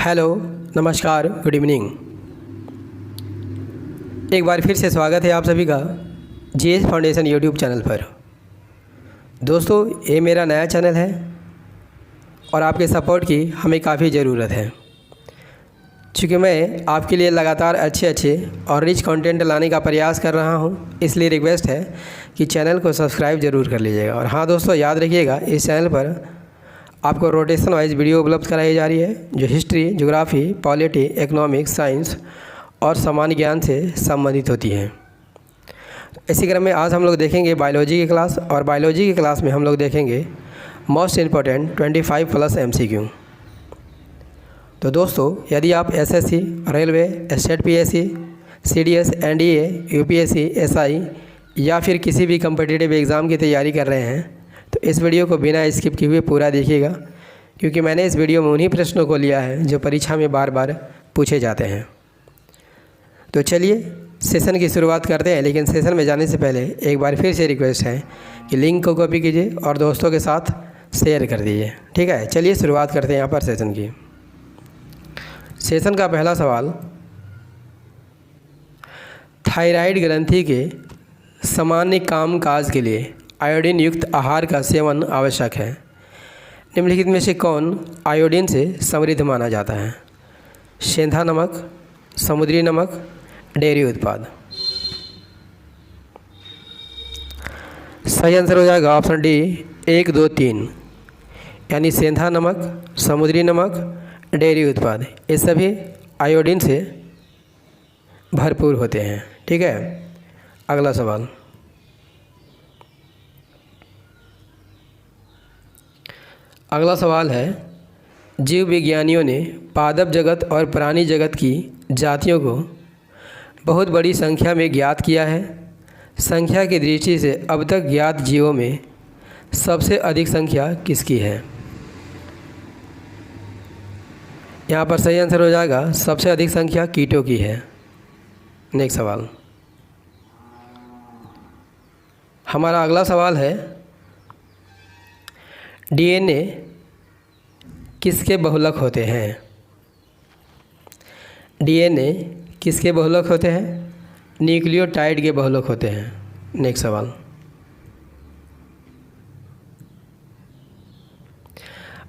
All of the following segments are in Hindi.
हेलो, नमस्कार, गुड इवनिंग। एक बार फिर से स्वागत है आप सभी का जीएस फाउंडेशन यूट्यूब चैनल पर। दोस्तों, ये मेरा नया चैनल है और आपके सपोर्ट की हमें काफ़ी ज़रूरत है। चूँकि मैं आपके लिए लगातार अच्छे और रिच कंटेंट लाने का प्रयास कर रहा हूँ, इसलिए रिक्वेस्ट है कि चैनल को सब्सक्राइब ज़रूर कर लीजिएगा। और हाँ दोस्तों, याद रखिएगा इस चैनल पर आपको रोटेशन वाइज वीडियो उपलब्ध कराई जा रही है, जो history, geography, polity, economics, science और सामान्य ज्ञान से संबंधित होती हैं। इसी क्रम में आज हम लोग देखेंगे बायोलॉजी की क्लास, और बायोलॉजी की क्लास में हम लोग देखेंगे मोस्ट इम्पॉर्टेंट 25+ MCQ। तो दोस्तों, यदि आप SSC, railway, state PSC, CDS, NDA, UPSC, SI या फिर किसी भी कम्पिटिटिव एग्ज़ाम की तैयारी कर रहे हैं तो इस वीडियो को बिना स्किप किए हुए पूरा देखिएगा, क्योंकि मैंने इस वीडियो में उन्हीं प्रश्नों को लिया है जो परीक्षा में बार बार पूछे जाते हैं। तो चलिए सेशन की शुरुआत करते हैं, लेकिन सेशन में जाने से पहले एक बार फिर से रिक्वेस्ट है कि लिंक को कॉपी कीजिए और दोस्तों के साथ शेयर कर दीजिए। ठीक है, चलिए शुरुआत करते हैं यहाँ पर सेशन की। सेशन का पहला सवाल, थायराइड ग्रंथि के सामान्य कामकाज के लिए आयोडीन युक्त आहार का सेवन आवश्यक है। निम्नलिखित में से कौन आयोडीन से समृद्ध माना जाता है? सेंधा नमक, समुद्री नमक, डेयरी उत्पाद। सही आंसर हो जाएगा ऑप्शन डी 1, 2, 3, यानी सेंधा नमक, समुद्री नमक, डेयरी उत्पाद, ये सभी आयोडीन से भरपूर होते हैं। ठीक है, अगला सवाल, अगला सवाल है, जीव विज्ञानियों ने पादप जगत और प्राणी जगत की जातियों को बहुत बड़ी संख्या में ज्ञात किया है। संख्या की दृष्टि से अब तक ज्ञात जीवों में सबसे अधिक संख्या किसकी है? यहाँ पर सही आंसर हो जाएगा सबसे अधिक संख्या कीटों की है। नेक्स्ट सवाल, हमारा अगला सवाल है, डीएनए किसके बहुलक होते हैं? डीएनए किसके बहुलक होते हैं? न्यूक्लियोटाइड के बहुलक होते हैं। नेक्स्ट सवाल,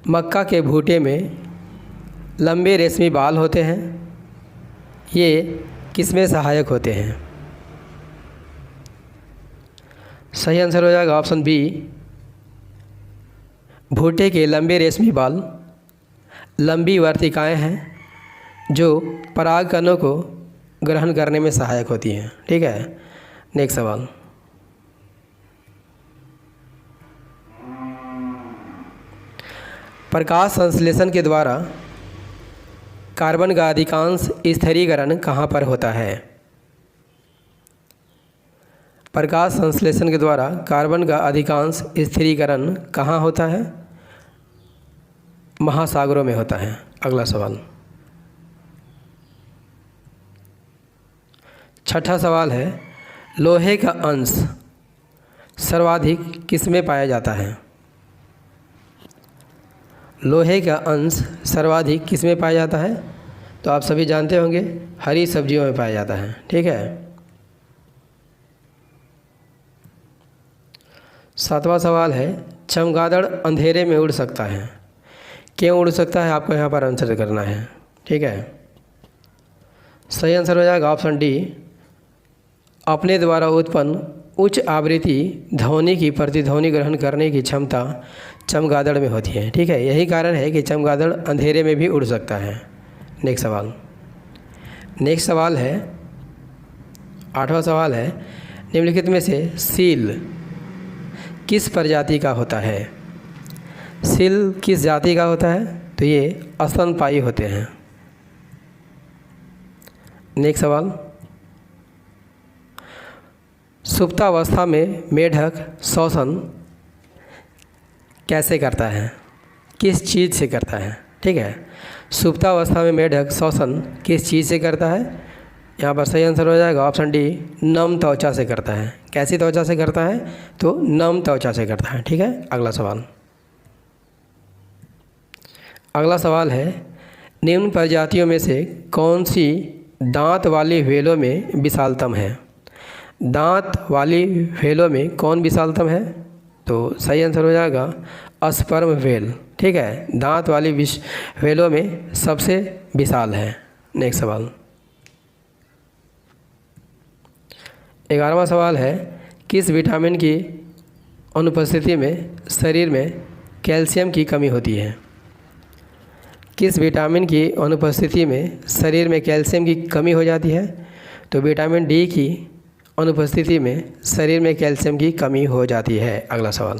मक्का के भुट्टे में लंबे रेशमी बाल होते हैं, ये किसमें सहायक होते हैं? सही आंसर हो जाएगा ऑप्शन बी, भुट्टे के लंबे रेशमी बाल लंबी वर्तिकाएं हैं जो पराग कणों को ग्रहण करने में सहायक होती हैं। ठीक है, नेक्स्ट सवाल, प्रकाश संश्लेषण के द्वारा कार्बन का अधिकांश स्थिरीकरण कहाँ पर होता है? प्रकाश संश्लेषण के द्वारा कार्बन का अधिकांश स्थिरीकरण कहाँ होता है? महासागरों में होता है। अगला सवाल, छठा सवाल है, लोहे का अंश सर्वाधिक किसमें पाया जाता है? लोहे का अंश सर्वाधिक किसमें पाया जाता है? तो आप सभी जानते होंगे, हरी सब्जियों में पाया जाता है। ठीक है, सातवां सवाल है, चमगादड़ अंधेरे में उड़ सकता है, क्यों उड़ सकता है? आपको यहाँ पर आंसर करना है। ठीक है, सही आंसर हो जाएगा ऑप्शन डी, अपने द्वारा उत्पन्न उच्च आवृत्ति ध्वनि की प्रतिध्वनि ग्रहण करने की क्षमता चमगादड़ में होती है। ठीक है, यही कारण है कि चमगादड़ अंधेरे में भी उड़ सकता है। नेक्स्ट सवाल है, आठवां सवाल है, निम्नलिखित में से सील किस प्रजाति का होता है? सील किस जाति का होता है? तो ये स्तनपायी होते हैं। नेक्स्ट सवाल, सुप्तावस्था में मेढक श्वसन कैसे करता है? किस चीज़ से करता है? ठीक है, सुप्तावस्था में मेढक श्वसन किस चीज़ से करता है? यहाँ पर सही आंसर हो जाएगा ऑप्शन डी, नम त्वचा से करता है। कैसी त्वचा से करता है? तो नम त्वचा से करता है। ठीक है, अगला सवाल है, निम्न प्रजातियों में से कौन सी दांत वाली व्हेलों में विशालतम है? दांत वाली व्हेलों में कौन विशालतम है? तो सही आंसर हो जाएगा स्पर्म व्हेल। ठीक है, दांत वाली व्हेलों में सबसे विशाल है। नेक्स्ट सवाल 11वां सवाल है, किस विटामिन की अनुपस्थिति में शरीर में कैल्शियम की कमी होती है? किस विटामिन की अनुपस्थिति में शरीर में कैल्शियम की कमी हो जाती है? तो विटामिन डी की अनुपस्थिति में शरीर में कैल्शियम की कमी हो जाती है। अगला सवाल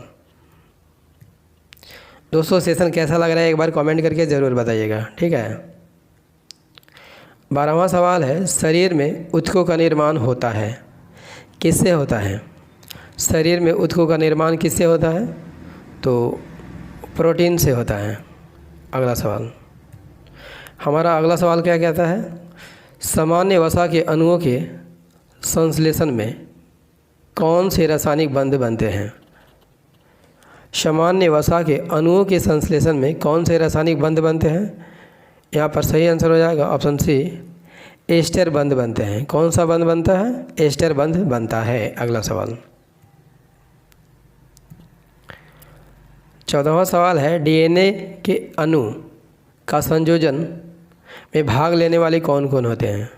दोस्तों, सेशन कैसा लग रहा है एक बार कमेंट करके ज़रूर बताइएगा। ठीक है, 12वां सवाल है, शरीर में ऊतकों का निर्माण होता है, किससे होता है? शरीर में ऊतकों का निर्माण किससे होता है? तो प्रोटीन से होता है। अगला सवाल, हमारा अगला सवाल क्या कहता है? सामान्य वसा के अणुओं के संश्लेषण में कौन से रासायनिक बंध बनते हैं? सामान्य वसा के अणुओं के संश्लेषण में कौन से रासायनिक बंध बनते हैं? यहाँ पर सही आंसर हो जाएगा ऑप्शन सी, एस्टर बंध बनते हैं। कौन सा बंध बनता है? एस्टर बंध बनता है। अगला सवाल 14वां सवाल है, डीएनए के अणु का संयोजन में भाग लेने वाले कौन कौन होते हैं?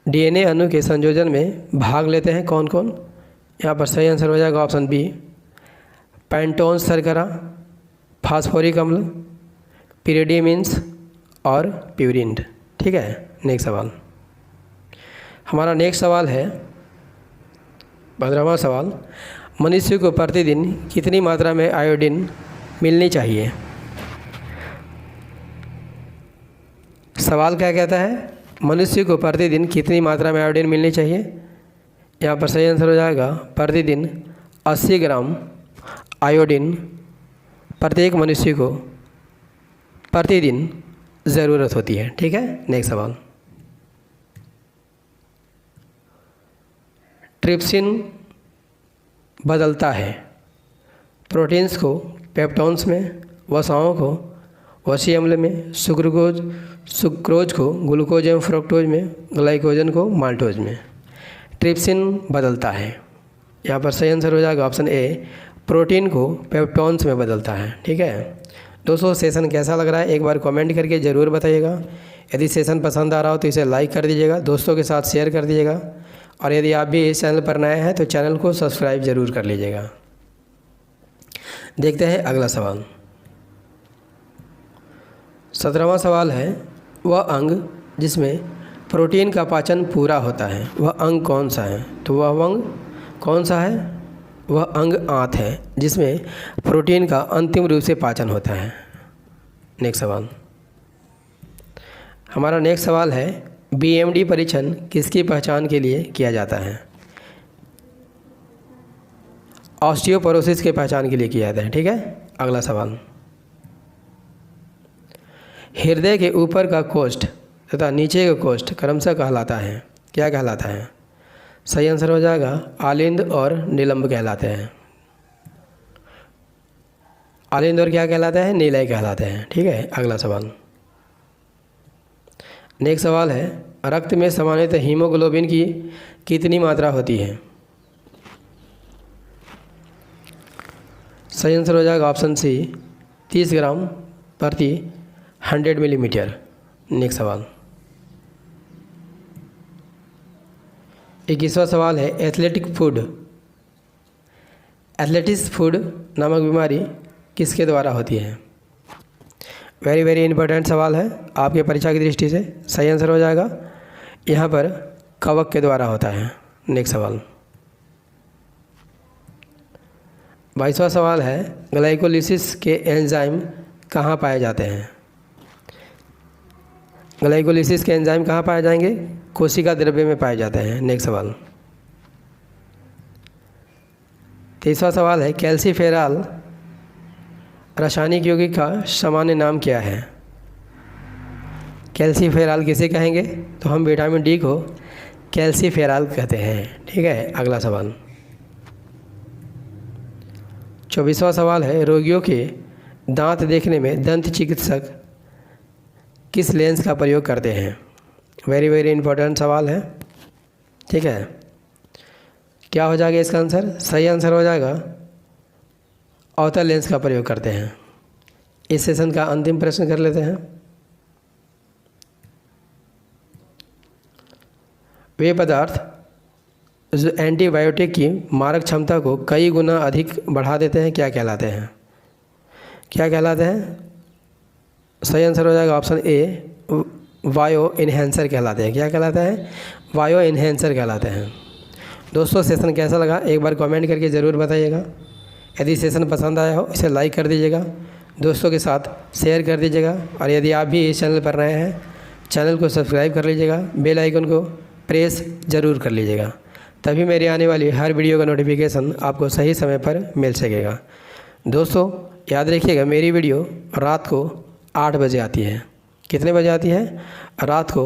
डीएनए अणु के संयोजन में भाग लेते हैं कौन कौन? यहाँ पर सही आंसर हो जाएगा ऑप्शन बी, पेंटोन शर्करा, फास्फोरिक अम्ल, पिरिडीमिन्स और प्यूरिन। ठीक है, नेक्स्ट सवाल, हमारा नेक्स्ट सवाल है 15वां सवाल, मनुष्य को प्रतिदिन कितनी मात्रा में आयोडीन मिलनी चाहिए? सवाल क्या कहता है? मनुष्य को प्रतिदिन कितनी मात्रा में आयोडीन मिलनी चाहिए? यहाँ पर सही आंसर हो जाएगा प्रतिदिन 80 ग्राम आयोडीन प्रत्येक मनुष्य को प्रतिदिन ज़रूरत होती है। ठीक है, नेक्स्ट सवाल, ट्रिप्सिन बदलता है प्रोटीन्स को पेप्टोन्स में, वसाओं को वसी अम्ल में, सुक्रोज को ग्लूकोज एवं फ्रुक्टोज में, ग्लाइकोजन को माल्टोज में। ट्रिप्सिन बदलता है, यहाँ पर सही आंसर हो जाएगा ऑप्शन ए, प्रोटीन को पेप्टोन्स में बदलता है। ठीक है दोस्तों, सेशन कैसा लग रहा है एक बार कमेंट करके ज़रूर बताइएगा। यदि सेशन पसंद आ रहा हो तो इसे लाइक कर दीजिएगा, दोस्तों के साथ शेयर कर दीजिएगा, और यदि आप भी इस चैनल पर नए हैं तो चैनल को सब्सक्राइब ज़रूर कर लीजिएगा। देखते हैं अगला सवाल, 17वां सवाल है, वह अंग जिसमें प्रोटीन का पाचन पूरा होता है वह अंग कौन सा है? तो वह अंग कौन सा है? वह अंग आंत है जिसमें प्रोटीन का अंतिम रूप से पाचन होता है। नेक्स्ट सवाल, हमारा नेक्स्ट सवाल है, बीएमडी परीक्षण किसकी पहचान के लिए किया जाता है? ऑस्टियोपोरोसिस के पहचान के लिए किया जाता है। ठीक है, अगला सवाल, हृदय के ऊपर का कोष्ठ तथा नीचे का कोष्ठ क्रमशः कहलाता है, क्या कहलाता है? सही आंसर हो जाएगा आलिंद और निलंब कहलाते हैं। आलिंद और क्या कहलाते हैं? नीलय कहलाते हैं। ठीक है, अगला सवाल, नेक्स्ट सवाल है, रक्त में सामान्यतः हीमोग्लोबिन की कितनी मात्रा होती है? सही आंसर हो जाएगा ऑप्शन सी, 30 ग्राम प्रति 100 मिलीमीटर। नेक्स्ट सवाल, 21वां सवाल है, एथलेटिक्स फूड नामक बीमारी किसके द्वारा होती है? वेरी वेरी इंपॉर्टेंट सवाल है आपके परीक्षा की दृष्टि से। सही आंसर हो जाएगा यहाँ पर कवक के द्वारा होता है। नेक्स्ट सवाल, 22वां सवाल है, ग्लाइकोलिसिस के एंजाइम कहाँ पाए जाते हैं? ग्लाइकोलिसिस के एंजाइम कहाँ पाए जाएंगे? कोशिका द्रव्य में पाए जाते हैं। नेक्स्ट सवाल, 23वां सवाल है, कैल्सीफेरॉल रासायनिक यौगिक का सामान्य नाम क्या है? कैल्सीफेरॉल किसे कहेंगे? तो हम विटामिन डी को कैल्सीफेरॉल कहते हैं। ठीक है, अगला सवाल, 24वां सवाल है, रोगियों के दांत देखने में दंत चिकित्सक किस लेंस का प्रयोग करते हैं? वेरी वेरी इंपॉर्टेंट सवाल है, ठीक है। क्या हो जाएगा इसका आंसर? सही आंसर हो जाएगा अवतल लेंस का प्रयोग करते हैं। इस सेशन का अंतिम प्रश्न कर लेते हैं। वे पदार्थ जो एंटीबायोटिक की मारक क्षमता को कई गुना अधिक बढ़ा देते हैं क्या कहलाते हैं? क्या कहलाते हैं? सही आंसर हो जाएगा ऑप्शन ए, बायो इन्हेंसर कहलाते हैं। क्या कहलाते हैं? बायो इन्हेंसर कहलाते हैं। दोस्तों सेशन कैसा लगा एक बार कमेंट करके ज़रूर बताइएगा। यदि सेशन पसंद आया हो इसे लाइक कर दीजिएगा, दोस्तों के साथ शेयर कर दीजिएगा, और यदि आप भी इस चैनल पर नए हैं चैनल को सब्सक्राइब कर लीजिएगा, बेल आइकन को प्रेस ज़रूर कर लीजिएगा, तभी मेरी आने वाली हर वीडियो का नोटिफिकेशन आपको सही समय पर मिल सकेगा। दोस्तों याद रखिएगा मेरी वीडियो रात को 8 बजे आती है। कितने बजे आती है? रात को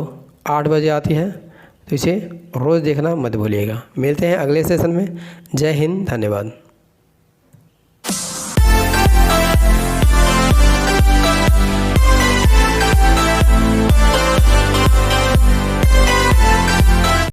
8 बजे आती है, तो इसे रोज़ देखना मत भूलिएगा। मिलते हैं अगले सेशन में। जय हिंद, धन्यवाद।